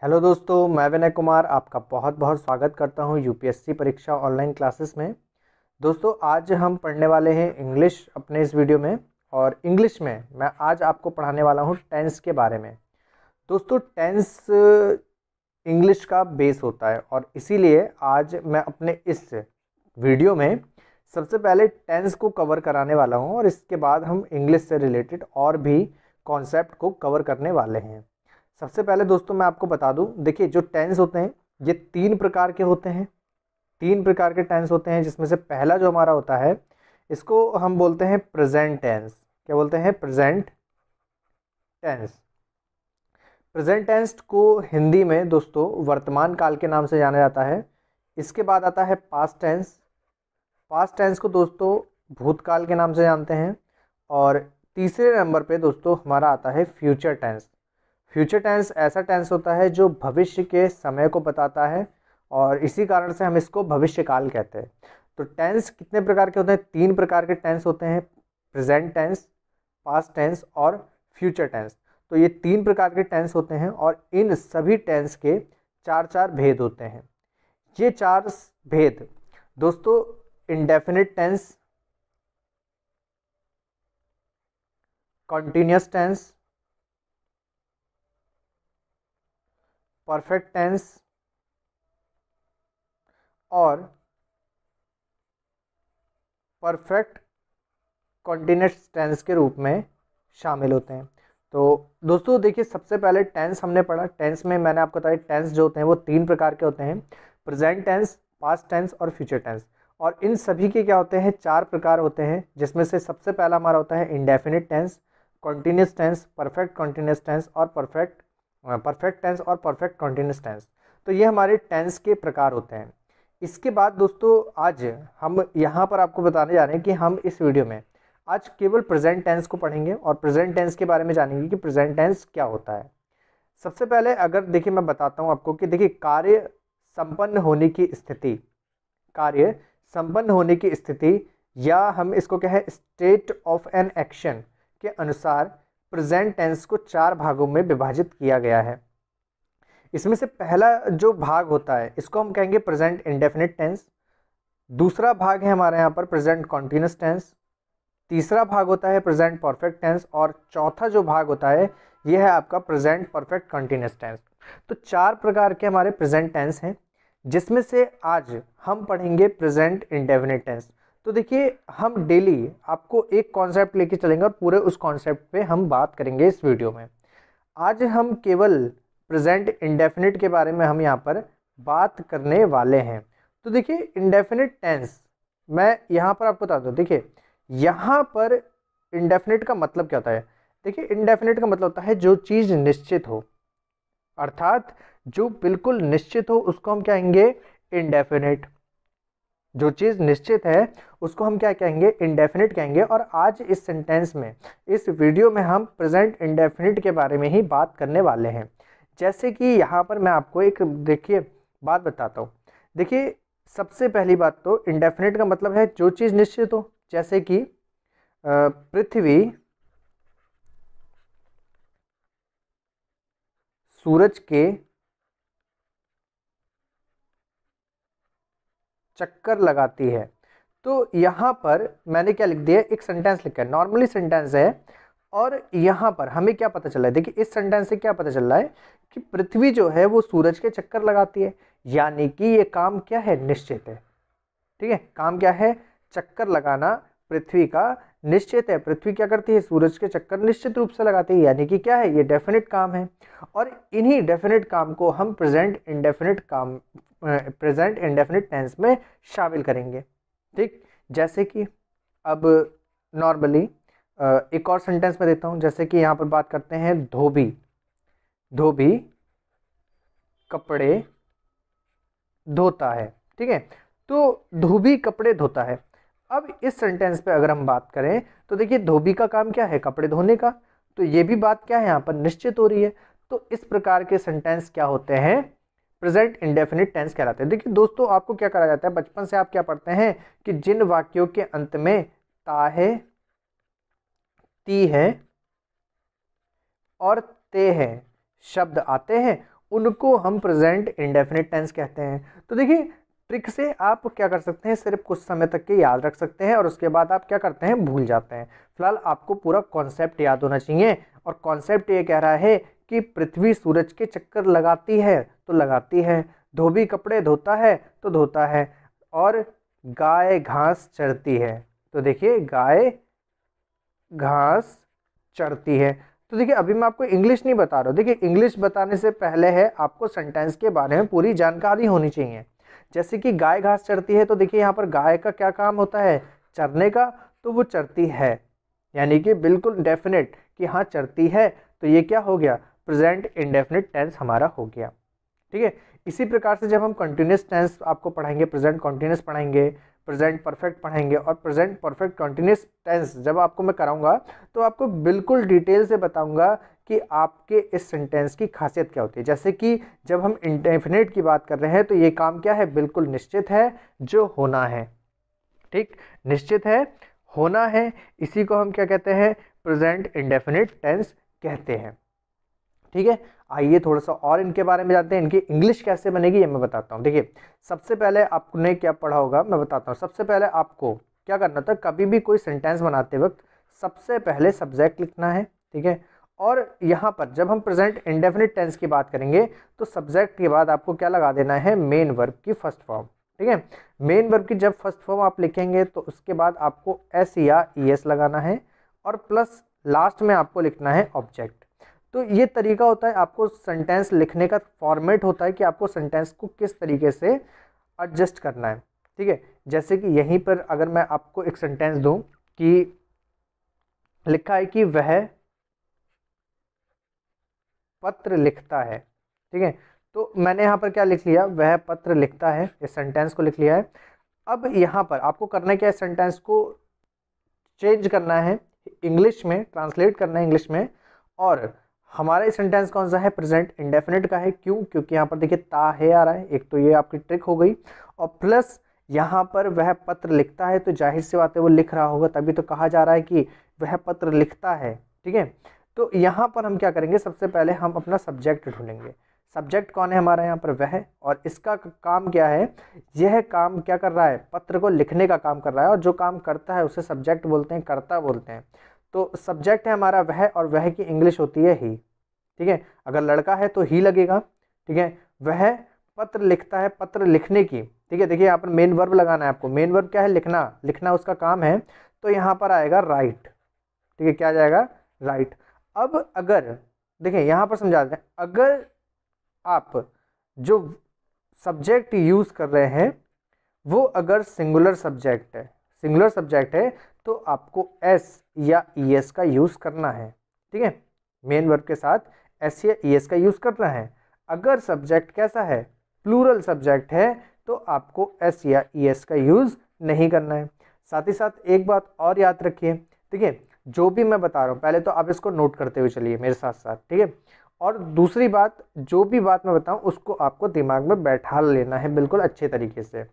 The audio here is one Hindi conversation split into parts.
हेलो दोस्तों, मैं विनय कुमार आपका बहुत बहुत स्वागत करता हूं यूपीएससी परीक्षा ऑनलाइन क्लासेस में। दोस्तों, आज हम पढ़ने वाले हैं इंग्लिश अपने इस वीडियो में। और इंग्लिश में मैं आज आपको पढ़ाने वाला हूं टेंस के बारे में। दोस्तों, टेंस इंग्लिश का बेस होता है और इसीलिए आज मैं अपने इस वीडियो में सबसे पहले टेंस को कवर कराने वाला हूं और इसके बाद हम इंग्लिश से रिलेटेड और भी कॉन्सेप्ट को कवर करने वाले हैं। सबसे पहले दोस्तों मैं आपको बता दूं, देखिए जो टेंस होते हैं ये तीन प्रकार के होते हैं। तीन प्रकार के टेंस होते हैं, जिसमें से पहला जो हमारा होता है इसको हम बोलते हैं प्रेजेंट टेंस। क्या बोलते हैं? Present tense. प्रेजेंट टेंस को हिंदी में दोस्तों वर्तमान काल के नाम से जाना जाता है। इसके बाद आता है पास्ट टेंस। पास्ट टेंस को दोस्तों भूतकाल के नाम से जानते हैं। और तीसरे नंबर पे दोस्तों हमारा आता है फ्यूचर टेंस। फ्यूचर टेंस ऐसा टेंस होता है जो भविष्य के समय को बताता है और इसी कारण से हम इसको भविष्यकाल कहते हैं। तो टेंस कितने प्रकार के होते हैं? तीन प्रकार के टेंस होते हैं, प्रेजेंट टेंस, पास्ट टेंस और फ्यूचर टेंस। तो ये तीन प्रकार के टेंस होते हैं और इन सभी टेंस के चार चार भेद होते हैं। ये चार भेद दोस्तों indefinite tense, continuous tense, perfect tense और परफेक्ट कॉन्टिन्यूअस टेंस के रूप में शामिल होते हैं। तो दोस्तों देखिए, सबसे पहले टेंस हमने पढ़ा। टेंस में मैंने आपको बताया टेंस जो होते हैं वो तीन प्रकार के होते हैं, प्रेजेंट टेंस, पास्ट टेंस और फ्यूचर टेंस। और इन सभी के क्या होते हैं? चार प्रकार होते हैं, जिसमें से सबसे पहला हमारा होता है indefinite tense, continuous tense, perfect continuous tense और परफेक्ट टेंस और परफेक्ट कॉन्टिन्यूअस टेंस। तो ये हमारे टेंस के प्रकार होते हैं। इसके बाद दोस्तों आज हम यहाँ पर आपको बताने जा रहे हैं कि हम इस वीडियो में आज केवल प्रेजेंट टेंस को पढ़ेंगे और प्रेजेंट टेंस के बारे में जानेंगे कि प्रेजेंट टेंस क्या होता है। सबसे पहले अगर देखिए मैं बताता हूँ आपको कि देखिए कार्य संपन्न होने की स्थिति, कार्य संपन्न होने की स्थिति या हम इसको कहें स्टेट ऑफ एन एक्शन के अनुसार प्रेजेंट टेंस को चार भागों में विभाजित किया गया है। इसमें से पहला जो भाग होता है इसको हम कहेंगे प्रेजेंट इंडेफिनिट टेंस। दूसरा भाग है हमारे यहाँ पर प्रेजेंट कॉन्टिन्यूअस टेंस। तीसरा भाग होता है प्रेजेंट परफेक्ट टेंस और चौथा जो भाग होता है यह है आपका प्रेजेंट परफेक्ट कॉन्टिन्यूअस टेंस। तो चार प्रकार के हमारे प्रेजेंट टेंस हैं, जिसमें से आज हम पढ़ेंगे प्रेजेंट इंडेफिनिट टेंस। तो देखिए, हम डेली आपको एक कॉन्सेप्ट लेके चलेंगे और पूरे उस कॉन्सेप्ट पे हम बात करेंगे इस वीडियो में। आज हम केवल प्रेजेंट इंडेफिनिट के बारे में हम यहाँ पर बात करने वाले हैं। तो देखिए इंडेफिनिट टेंस मैं यहाँ पर आपको बता दूँ। देखिए यहाँ पर इंडेफिनिट का मतलब क्या होता है? देखिए इंडेफिनिट का मतलब होता है जो चीज़ निश्चित हो, अर्थात जो बिल्कुल निश्चित हो उसको हम कहेंगे इंडेफिनिट। जो चीज़ निश्चित है उसको हम क्या कहेंगे? इंडेफिनिट कहेंगे। और आज इस सेंटेंस में, इस वीडियो में हम प्रेजेंट इंडेफिनिट के बारे में ही बात करने वाले हैं। जैसे कि यहाँ पर मैं आपको एक देखिए बात बताता हूँ। देखिए सबसे पहली बात तो इंडेफिनिट का मतलब है जो चीज़ निश्चित हो। जैसे कि पृथ्वी सूरज के चक्कर लगाती है। तो यहाँ पर मैंने क्या लिख दिया? एक सेंटेंस लिखा है, नॉर्मली सेंटेंस है। और यहाँ पर हमें क्या पता चला है? देखिए इस सेंटेंस से क्या पता चल रहा है कि पृथ्वी जो है वो सूरज के चक्कर लगाती है, यानी कि ये काम क्या है? निश्चित है। ठीक है, काम क्या है? चक्कर लगाना पृथ्वी का निश्चित है। पृथ्वी क्या करती है? सूरज के चक्कर निश्चित रूप से लगाती है, यानी कि क्या है? ये डेफिनेट काम है। और इन्हीं डेफिनेट काम को हम प्रेजेंट इंडेफिनिट टेंस में शामिल करेंगे। ठीक, जैसे कि अब नॉर्मली एक और सेंटेंस में देता हूं। जैसे कि यहाँ पर बात करते हैं धोबी, धोबी कपड़े धोता है। ठीक है, तो धोबी कपड़े धोता है। अब इस सेंटेंस पे अगर हम बात करें तो देखिए धोबी का काम क्या है? कपड़े धोने का। तो ये भी बात क्या है? यहाँ पर निश्चित हो रही है। तो इस प्रकार के सेंटेंस क्या होते हैं? प्रेजेंट इंडेफिनिट टेंस कहलाते हैं। देखिए दोस्तों, आपको क्या करा जाता है? बचपन से आप क्या पढ़ते हैं कि जिन वाक्यों के अंत में ता है, ती है और ते है शब्द आते हैं उनको हम प्रेजेंट इंडेफिनिट टेंस कहते हैं। तो देखिए ट्रिक से आप क्या कर सकते हैं, सिर्फ कुछ समय तक के याद रख सकते हैं और उसके बाद आप क्या करते हैं, भूल जाते हैं। फिलहाल आपको पूरा कॉन्सेप्ट याद होना चाहिए, और कॉन्सेप्ट ये कह रहा है कि पृथ्वी सूरज के चक्कर लगाती है तो लगाती है, धोबी कपड़े धोता है तो धोता है, और गाय घास चरती है। तो देखिए गाय घास चरती है। तो देखिए अभी मैं आपको इंग्लिश नहीं बता रहा हूँ, देखिए इंग्लिश बताने से पहले है आपको सेंटेंस के बारे में पूरी जानकारी होनी चाहिए। जैसे कि गाय घास चरती है, तो देखिए यहाँ पर गाय का क्या काम होता है, चरने का, तो वो चरती है, यानी कि बिल्कुल डेफिनेट कि हाँ चरती है। तो ये क्या हो गया, प्रेजेंट इंडेफिनिट टेंस हमारा हो गया। ठीक है, इसी प्रकार से जब हम कंटिन्यूस टेंस आपको पढ़ाएंगे, प्रेजेंट कंटिन्यूस पढ़ाएंगे, प्रेजेंट परफेक्ट पढ़ाएंगे, और प्रेजेंट परफेक्ट कंटिन्यूस टेंस जब आपको मैं कराऊंगा तो आपको बिल्कुल डिटेल से बताऊंगा कि आपके इस सेंटेंस की खासियत क्या होती है। जैसे कि जब हम इंडेफिनिट की बात कर रहे हैं तो ये काम क्या है, बिल्कुल निश्चित है, जो होना है। ठीक, निश्चित है, होना है, इसी को हम क्या कहते हैं, प्रेजेंट इंडेफिनिट टेंस कहते हैं। ठीक है, आइए थोड़ा सा और इनके बारे में जानते हैं, इनकी इंग्लिश कैसे बनेगी ये मैं बताता हूँ। देखिए सबसे पहले आपने क्या पढ़ा होगा मैं बताता हूँ। सबसे पहले आपको क्या करना था, कभी भी कोई सेंटेंस बनाते वक्त सबसे पहले सब्जेक्ट लिखना है। ठीक है, और यहाँ पर जब हम प्रेजेंट इंडेफिनिट टेंस की बात करेंगे तो सब्जेक्ट के बाद आपको क्या लगा देना है, मेन वर्ब की फर्स्ट फॉर्म। ठीक है, मेन वर्ब की जब फर्स्ट फॉर्म आप लिखेंगे तो उसके बाद आपको एस या ई एस लगाना है, और प्लस लास्ट में आपको लिखना है ऑब्जेक्ट। तो ये तरीका होता है आपको सेंटेंस लिखने का, फॉर्मेट होता है कि आपको सेंटेंस को किस तरीके से एडजस्ट करना है। ठीक है, जैसे कि यहीं पर अगर मैं आपको एक सेंटेंस दूं कि लिखा है कि वह पत्र लिखता है। ठीक है, तो मैंने यहाँ पर क्या लिख लिया, वह पत्र लिखता है, इस सेंटेंस को लिख लिया है। अब यहाँ पर आपको करना क्या है, सेंटेंस को चेंज करना है, इंग्लिश में ट्रांसलेट करना है इंग्लिश में। और हमारा ये सेंटेंस कौन सा है, प्रेजेंट इंडेफिनिट का है। क्यों, क्योंकि यहाँ पर देखिए ता है आ रहा है, एक तो ये आपकी ट्रिक हो गई, और प्लस यहाँ पर वह पत्र लिखता है, तो जाहिर सी बात है वो लिख रहा होगा, तभी तो कहा जा रहा है कि वह पत्र लिखता है। ठीक है, तो यहाँ पर हम क्या करेंगे, सबसे पहले हम अपना सब्जेक्ट ढूंढेंगे। सब्जेक्ट कौन है हमारा यहाँ पर, वह, और इसका काम क्या है, यह काम क्या कर रहा है, पत्र को लिखने का काम कर रहा है, और जो काम करता है उसे सब्जेक्ट बोलते हैं, कर्ता बोलते हैं। तो सब्जेक्ट है हमारा वह, और वह की इंग्लिश होती है ही। ठीक है, अगर लड़का है तो ही लगेगा। ठीक है, वह पत्र लिखता है, पत्र लिखने की। ठीक है, देखिए यहाँ पर मेन वर्ब लगाना है आपको, मेन वर्ब क्या है, लिखना, लिखना उसका काम है, तो यहाँ पर आएगा राइट। ठीक है, क्या आ जाएगा, राइट। अब अगर देखिए यहाँ पर समझा देते हैं, अगर आप जो सब्जेक्ट यूज कर रहे हैं वो अगर सिंगुलर सब्जेक्ट है, सिंगुलर सब्जेक्ट है, तो आपको एस या ई एस का यूज करना है। ठीक है, मेन वर्ब के साथ एस या ई एस का यूज करना है। अगर सब्जेक्ट कैसा है, प्लूरल सब्जेक्ट है, तो आपको एस या ई एस का यूज नहीं करना है। साथ ही साथ एक बात और याद रखिए, देखिए जो भी मैं बता रहा हूँ पहले तो आप इसको नोट करते हुए चलिए मेरे साथ साथ। ठीक है, और दूसरी बात, जो भी बात मैं बताऊं उसको आपको दिमाग में बैठा लेना है बिल्कुल अच्छे तरीके से।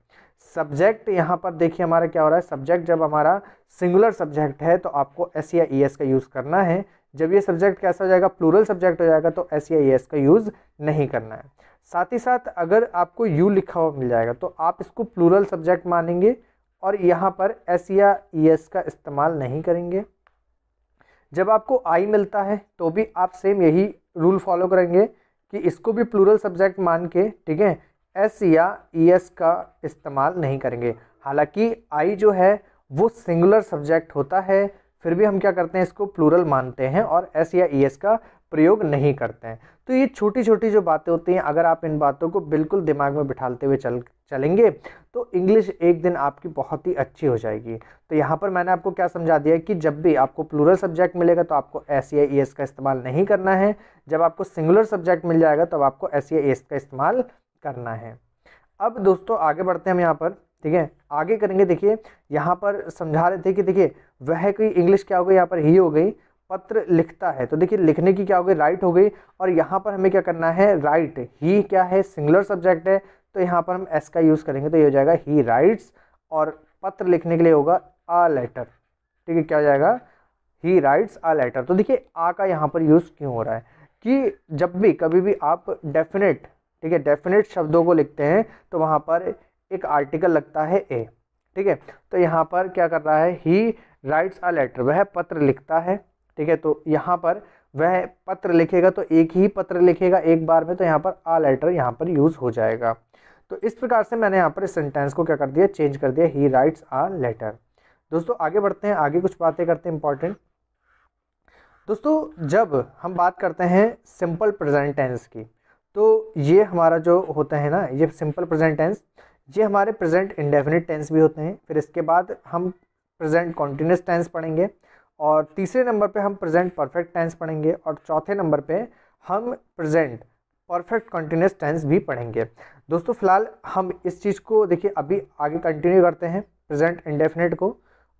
सब्जेक्ट यहाँ पर देखिए हमारा क्या हो रहा है, सब्जेक्ट जब हमारा सिंगुलर सब्जेक्ट है तो आपको एस या ई एस का यूज़ करना है। जब ये सब्जेक्ट कैसा हो जाएगा, प्लूरल सब्जेक्ट हो जाएगा, तो एस या ई एस का यूज़ नहीं करना है। साथ ही साथ अगर आपको यू लिखा हुआ मिल जाएगा तो आप इसको प्लूरल सब्जेक्ट मानेंगे, और यहाँ पर एस या ई एस का इस्तेमाल नहीं करेंगे। जब आपको आई मिलता है तो भी आप सेम यही रूल फॉलो करेंगे कि इसको भी प्लूरल सब्जेक्ट मान के, ठीक है, एस या ई एस का इस्तेमाल नहीं करेंगे। हालांकि आई जो है वो सिंगुलर सब्जेक्ट होता है, फिर भी हम क्या करते हैं, इसको प्लूरल मानते हैं और एस या ई एस का प्रयोग नहीं करते हैं। तो ये छोटी छोटी जो बातें होती हैं, अगर आप इन बातों को बिल्कुल दिमाग में बिठाते हुए चलेंगे तो इंग्लिश एक दिन आपकी बहुत ही अच्छी हो जाएगी। तो यहाँ पर मैंने आपको क्या समझा दिया कि जब भी आपको प्लूरल सब्जेक्ट मिलेगा तो आपको एस या ई एस का इस्तेमाल नहीं करना है। जब आपको सिंगुलर सब्जेक्ट मिल जाएगा तब आपको एस या ई एस का इस्तेमाल करना है। अब दोस्तों आगे बढ़ते हैं हम यहाँ पर, ठीक है, आगे करेंगे। देखिए यहाँ पर समझा रहे थे कि देखिए वह की इंग्लिश क्या हो गई, यहाँ पर ही हो गई, पत्र लिखता है, तो देखिए लिखने की क्या हो गई, राइट हो गई। और यहाँ पर हमें क्या करना है, राइट, ही क्या है, सिंगुलर सब्जेक्ट है, तो यहाँ पर हम एस का यूज़ करेंगे, तो ये हो जाएगा ही राइट्स, और पत्र लिखने के लिए होगा अ लेटर। ठीक है, क्या हो जाएगा, ही राइट्स अ लेटर। तो देखिए आ का यहाँ पर यूज़ क्यों हो रहा है, कि जब भी कभी भी आप डेफिनेट, ठीक है, डेफिनेट शब्दों को लिखते हैं तो वहाँ पर एक आर्टिकल लगता है ए, ठीक है। तो यहाँ पर क्या कर रहा है, ही राइट्स अ लेटर, वह पत्र लिखता है, ठीक है। तो यहाँ पर वह पत्र लिखेगा तो एक ही पत्र लिखेगा एक बार में, तो यहाँ पर अ लेटर यहाँ पर यूज हो जाएगा। तो इस प्रकार से मैंने यहाँ पर इस सेंटेंस को क्या कर दिया, चेंज कर दिया, ही राइट्स अ लेटर। दोस्तों आगे बढ़ते हैं, आगे कुछ बातें करते हैं इंपॉर्टेंट। दोस्तों जब हम बात करते हैं सिंपल प्रेजेंट टेंस की, तो ये हमारा जो होता है ना, ये सिंपल प्रेजेंट टेंस, ये हमारे प्रेजेंट इंडेफिनिट टेंस भी होते हैं। फिर इसके बाद हम प्रेजेंट कॉन्टिन्यूस टेंस पढ़ेंगे, और तीसरे नंबर पे हम प्रेजेंट परफेक्ट टेंस पढ़ेंगे, और चौथे नंबर पे हम प्रेजेंट परफेक्ट कॉन्टिन्यूस टेंस भी पढ़ेंगे। दोस्तों फिलहाल हम इस चीज़ को देखिए अभी आगे कंटिन्यू करते हैं प्रेजेंट इंडेफिनिट को।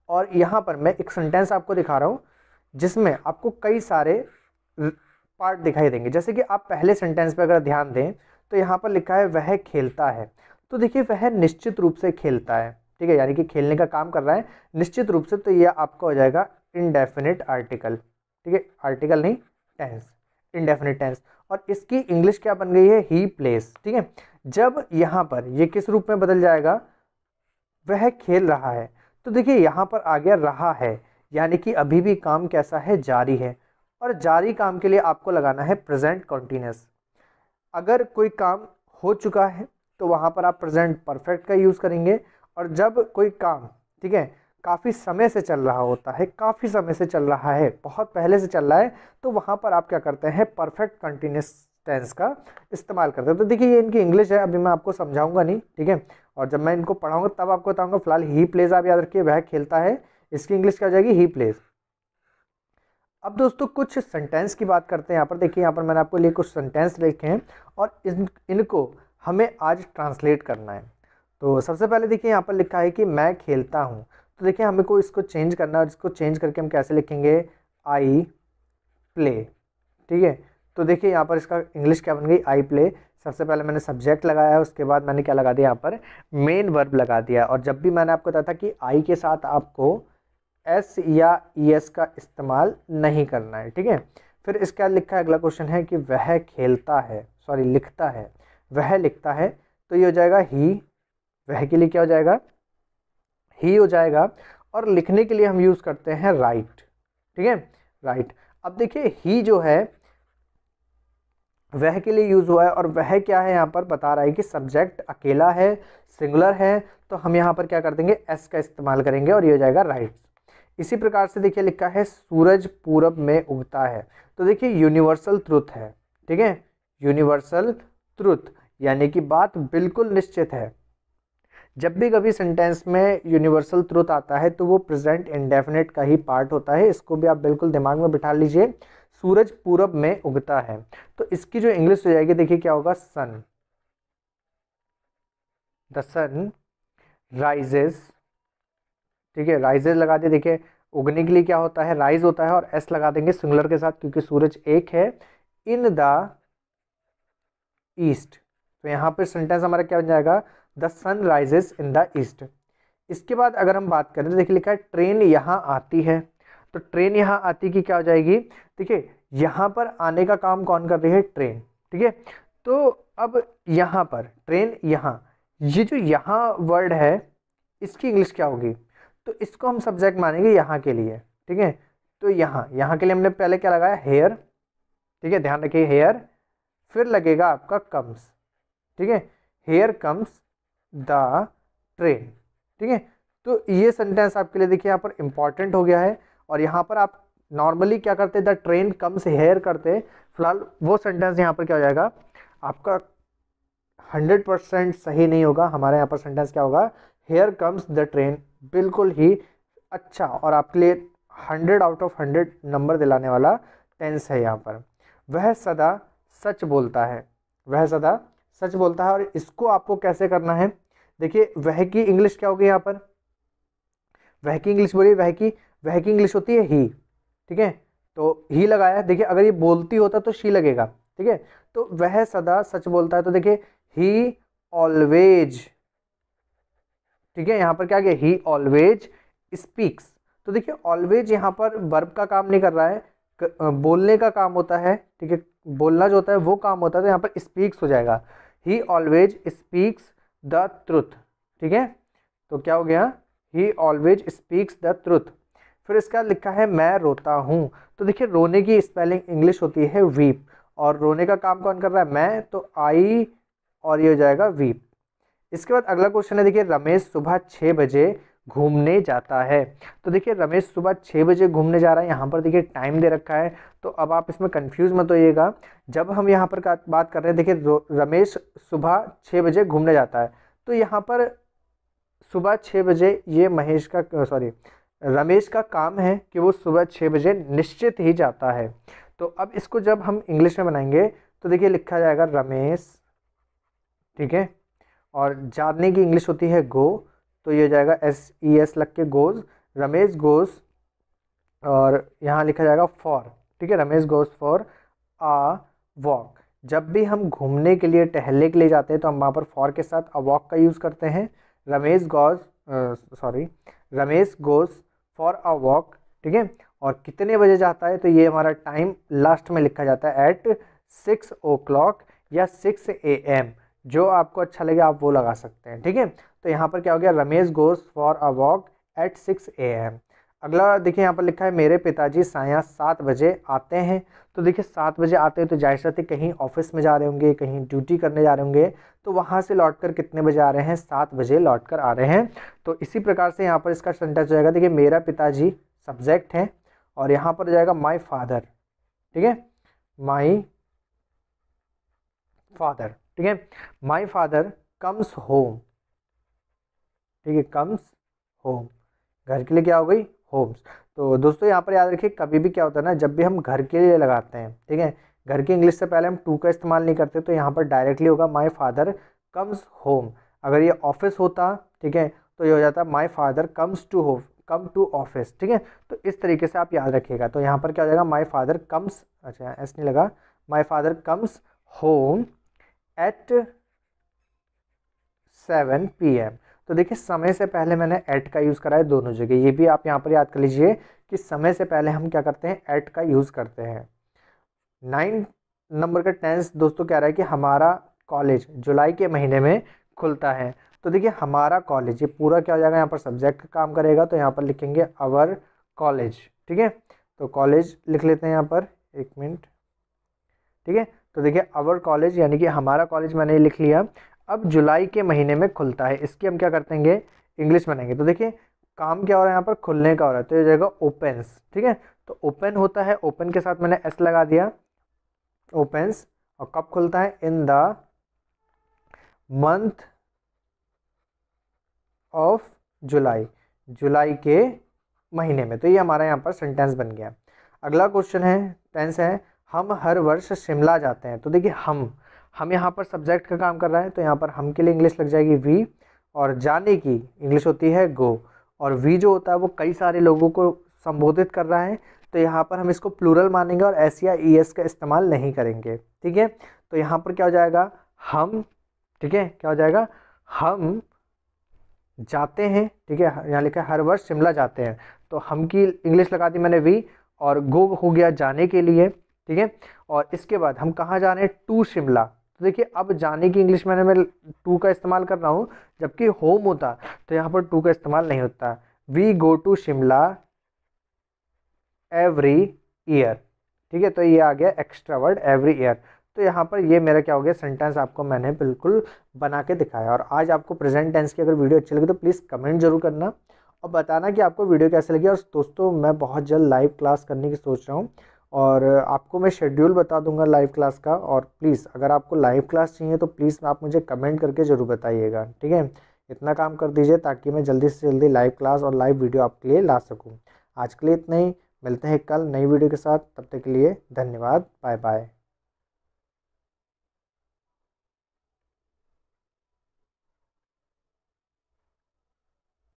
और यहाँ पर मैं एक सेंटेंस आपको दिखा रहा हूँ जिसमें आपको कई सारे पार्ट दिखाई देंगे। जैसे कि आप पहले सेंटेंस पे अगर ध्यान दें तो यहाँ पर लिखा है वह खेलता है। तो देखिए वह निश्चित रूप से खेलता है, ठीक है, यानी कि खेलने का काम कर रहा है निश्चित रूप से, तो यह आपका हो जाएगा इंडेफिनिट आर्टिकल, ठीक है, आर्टिकल नहीं टेंस, इंडेफिनिट टेंस। और इसकी इंग्लिश क्या बन गई है, ही प्लेस, ठीक है। जब यहाँ पर ये किस रूप में बदल जाएगा, वह खेल रहा है, तो देखिए यहाँ पर आ गया रहा है, यानी कि अभी भी काम कैसा है, जारी है। और जारी काम के लिए आपको लगाना है प्रेजेंट कॉन्टिन्यूस। अगर कोई काम हो चुका है तो वहाँ पर आप प्रेजेंट परफेक्ट का यूज़ करेंगे, और जब कोई काम, ठीक है, काफ़ी समय से चल रहा होता है, काफ़ी समय से चल रहा है, बहुत पहले से चल रहा है, तो वहाँ पर आप क्या करते हैं, परफेक्ट कंटिन्यूस टेंस का इस्तेमाल करते हैं। तो देखिए ये इनकी इंग्लिश है, अभी मैं आपको समझाऊंगा नहीं, ठीक है, और जब मैं इनको पढ़ाऊंगा तब आपको बताऊंगा। फिलहाल ही प्लेज आप याद रखिए, वह खेलता है, इसकी इंग्लिश क्या हो जाएगी, ही प्लेज। अब दोस्तों कुछ सेंटेंस की बात करते हैं। यहाँ पर देखिए, यहाँ पर मैंने आपको लिए कुछ सेंटेंस लिखे हैं, और इनको हमें आज ट्रांसलेट करना है। तो सबसे पहले देखिए यहाँ पर लिखा है कि मैं खेलता हूँ। तो देखिए हमें को इसको चेंज करना है, और इसको चेंज करके हम कैसे लिखेंगे, आई प्ले, ठीक है। तो देखिए यहाँ पर इसका इंग्लिश क्या बन गई, आई प्ले। सबसे पहले मैंने सब्जेक्ट लगाया, उसके बाद मैंने क्या लगा दिया, यहाँ पर मेन वर्ब लगा दिया। और जब भी मैंने आपको बताया था कि आई के साथ आपको एस या ई एस का इस्तेमाल नहीं करना है, ठीक है। फिर इसका लिखा है, अगला क्वेश्चन है कि वह खेलता है, सॉरी लिखता है, वह लिखता है, तो ये हो जाएगा ही, वह के लिए क्या हो जाएगा, ही हो जाएगा। और लिखने के लिए हम यूज़ करते हैं राइट, ठीक है, राइट। अब देखिए ही जो है वह के लिए यूज़ हुआ है, और वह क्या है, यहाँ पर बता रहा है कि सब्जेक्ट अकेला है, सिंगुलर है, तो हम यहाँ पर क्या कर देंगे, एस का इस्तेमाल करेंगे, और ये हो जाएगा राइट। इसी प्रकार से देखिए लिखा है सूरज पूरब में उगता है। तो देखिए यूनिवर्सल ट्रुथ है, ठीक है, यूनिवर्सल ट्रुथ, यानी कि बात बिल्कुल निश्चित है। जब भी कभी सेंटेंस में यूनिवर्सल ट्रुथ आता है तो वो प्रेजेंट इंडेफिनिट का ही पार्ट होता है, इसको भी आप बिल्कुल दिमाग में बिठा लीजिए। सूरज पूरब में उगता है, तो इसकी जो इंग्लिश हो जाएगी देखिए क्या होगा, सन, द सन राइजेस, ठीक है, राइजेस लगा दिए। देखिए उगने के लिए क्या होता है, राइज होता है, और एस लगा देंगे सिंगुलर के साथ क्योंकि सूरज एक है, इन द ईस्ट। तो यहाँ पर सेंटेंस हमारा क्या बन जाएगा, the sun rises in the east. इसके बाद अगर हम बात करें तो देखिए लिखा है ट्रेन यहाँ आती है। तो ट्रेन यहाँ आती की क्या हो जाएगी, देखिए यहाँ पर आने का काम कौन कर रही है, ट्रेन, ठीक है। तो अब यहाँ पर ट्रेन यहाँ, ये जो यहाँ वर्ड है इसकी इंग्लिश क्या होगी, तो इसको हम सब्जेक्ट मानेंगे यहाँ के लिए, ठीक है। तो यहाँ के लिए हमने पहले क्या लगाया, हेयर, ठीक है, ध्यान रखिए हेयर, फिर लगेगा आपका कम्स, ठीक है, हेयर कम्स द ट्रेन, ठीक है। तो ये सेंटेंस आपके लिए देखिए यहाँ पर इंपॉर्टेंट हो गया है, और यहाँ पर आप नॉर्मली क्या करते, द ट्रेन कम्स हेयर करते, फिलहाल वो सेंटेंस यहाँ पर क्या हो जाएगा आपका 100% सही नहीं होगा। हमारे यहाँ पर सेंटेंस क्या होगा, हेयर कम्स द ट्रेन, बिल्कुल ही अच्छा और आपके लिए 100 आउट ऑफ 100 नंबर दिलाने वाला टेंस है यहाँ पर। वह सदा सच बोलता है, वह सदा सच बोलता है, और इसको आपको कैसे करना है, देखिए वह की इंग्लिश क्या होगी, यहाँ पर वह की इंग्लिश बोलिए, वह की इंग्लिश होती है ही, ठीक है। तो ही लगाया, देखिए अगर ये बोलती होता तो शी लगेगा, ठीक है। तो वह सदा सच बोलता है, तो देखिए ही ऑलवेज, ठीक है, यहाँ पर क्या गया, ही ऑलवेज स्पीक्स। तो देखिए ऑलवेज यहाँ पर वर्ब का काम नहीं कर रहा है, बोलने का काम होता है, ठीक है, बोलना जो होता है वो काम होता है, तो यहाँ पर स्पीक्स हो जाएगा, ही ऑलवेज स्पीक्स द ट्रुथ। ठीक है, तो क्या हो गया, ही ऑलवेज स्पीक्स द ट्रुथ। फिर इसका लिखा है मैं रोता हूँ। तो देखिए रोने की स्पेलिंग इंग्लिश होती है वीप, और रोने का काम कौन कर रहा है, मैं, तो आई, और ये हो जाएगा वीप। इसके बाद अगला क्वेश्चन है, देखिए रमेश सुबह 6 बजे घूमने जाता है। तो देखिए रमेश सुबह 6 बजे घूमने जा रहा है, यहाँ पर देखिए टाइम दे रखा है, तो अब आप इसमें कंफ्यूज मत होइएगा। जब हम यहाँ पर बात कर रहे हैं, देखिए रमेश सुबह 6 बजे घूमने जाता है, तो यहाँ पर सुबह 6 बजे ये महेश का सॉरी रमेश का काम है कि वो सुबह 6 बजे निश्चित ही जाता है। तो अब इसको जब हम इंग्लिश में बनाएंगे तो देखिए लिखा जाएगा रमेश, ठीक है, और जाने की इंग्लिश होती है गो, तो ये हो जाएगा SES लग के गोज, रमेश गोज, और यहाँ लिखा जाएगा फॉर। ठीक है, Ramesh goes for uh walk. जब भी हम घूमने के लिए, टहलने के लिए जाते हैं, तो हम वहाँ पर फॉर के साथ अ वॉक का यूज़ करते हैं। Ramesh goes for a walk. ठीक है, और कितने बजे जाता है, तो ये हमारा टाइम लास्ट में लिखा जाता है एट 6 o'clock या 6 AM, जो आपको अच्छा लगे आप वो लगा सकते हैं। ठीक है, तो यहाँ पर क्या हो गया, Ramesh goes for a walk at 6 AM। अगला देखिए यहाँ पर लिखा है मेरे पिताजी साया 7 बजे आते हैं। तो देखिए 7 बजे आते हैं, तो जाहिर सी बात है कहीं ऑफिस में जा रहे होंगे, कहीं ड्यूटी करने जा रहे होंगे, तो वहाँ से लौटकर कितने बजे आ रहे हैं, 7 बजे लौटकर आ रहे हैं। तो इसी प्रकार से यहाँ पर इसका सेंटेंस हो जाएगा, देखिए मेरा पिताजी सब्जेक्ट है, और यहाँ पर हो जाएगा माई फादर। ठीक है, माई फादर। ठीक है, माई फादर कम्स होम। ठीक है, कम्स होम, घर के लिए क्या हो गई, होम्स। तो दोस्तों यहाँ पर याद रखिए, कभी भी क्या होता है ना, जब भी हम घर के लिए लगाते हैं, ठीक है, घर की इंग्लिश से पहले हम टू का इस्तेमाल नहीं करते, तो यहाँ पर डायरेक्टली होगा माई फादर कम्स होम। अगर ये ऑफिस होता, ठीक है, तो ये हो जाता my father comes to home, come to office. ठीक है, तो इस तरीके से आप याद रखिएगा। तो यहाँ पर क्या हो जाएगा, माई फादर कम्स, अच्छा ऐसे नहीं लगा, माई father comes home at 7 PM। तो देखिए समय से पहले मैंने एट का यूज़ करा है दोनों जगह, ये भी आप यहाँ पर याद कर लीजिए कि समय से पहले हम क्या करते हैं, एट का यूज़ करते हैं। 9 नंबर का टेंस दोस्तों कह रहा है कि हमारा कॉलेज जुलाई के महीने में खुलता है। तो देखिए हमारा कॉलेज, ये पूरा क्या हो जाएगा, यहाँ पर सब्जेक्ट का काम करेगा, तो यहाँ पर लिखेंगे अवर कॉलेज। ठीक है, तो कॉलेज लिख लेते हैं यहाँ पर, एक मिनट। ठीक है, तो देखिए अवर कॉलेज यानी कि हमारा कॉलेज मैंने लिख लिया। अब जुलाई के महीने में खुलता है, इसकी हम क्या करते इंग्लिश बनाएंगे। तो देखिए काम क्या हो रहा है यहाँ पर, खुलने का हो रहा है, तो ये जाएगा ओपन्स। ठीक है, तो ओपन होता है, ओपन के साथ मैंने एस लगा दिया, ओपन्स। और कब खुलता है, in the month of July, जुलाई के महीने में। तो ये हमारा यहाँ पर सेंटेंस बन गया। अगला क्वेश्चन है, टेंस है, हम हर वर्ष शिमला जाते हैं। तो देखिए हम यहाँ पर सब्जेक्ट का काम कर रहा है, तो यहाँ पर हम के लिए इंग्लिश लग जाएगी वी, और जाने की इंग्लिश होती है गो, और वी जो होता है वो कई सारे लोगों को संबोधित कर रहा है, तो यहाँ पर हम इसको प्लूरल मानेंगे और एस या ई एस का इस्तेमाल नहीं करेंगे। ठीक है, तो यहाँ पर क्या हो जाएगा, हम, ठीक है, क्या हो जाएगा, हम जाते हैं। ठीक है, यहाँ लिखा है हर वर्ष शिमला जाते हैं, तो हम की इंग्लिश लगा दी मैंने वी, और गो हो गया जाने के लिए। ठीक है, और इसके बाद हम कहाँ जा रहे हैं, टू शिमला। तो देखिए अब जाने की इंग्लिश मैंने मैं टू का इस्तेमाल कर रहा हूँ, जबकि होम होता तो यहाँ पर टू का इस्तेमाल नहीं होता। We go to Shimla every year. ठीक है, तो ये आ गया एक्स्ट्रा वर्ड एवरी ईयर। तो यहाँ पर ये मेरा क्या हो गया, सेंटेंस आपको मैंने बिल्कुल बना के दिखाया। और आज आपको प्रेजेंट टेंस की अगर वीडियो अच्छी लगी तो प्लीज़ कमेंट जरूर करना और बताना कि आपको वीडियो कैसे लगी। और दोस्तों मैं बहुत जल्द लाइव क्लास करने की सोच रहा हूँ, और आपको मैं शेड्यूल बता दूंगा लाइव क्लास का। और प्लीज़ अगर आपको लाइव क्लास चाहिए तो प्लीज़ आप मुझे कमेंट करके ज़रूर बताइएगा। ठीक है, इतना काम कर दीजिए ताकि मैं जल्दी से जल्दी लाइव क्लास और लाइव वीडियो आपके लिए ला सकूँ। आज के लिए इतना ही, मिलते हैं कल नई वीडियो के साथ, तब तक के लिए धन्यवाद, बाय बाय।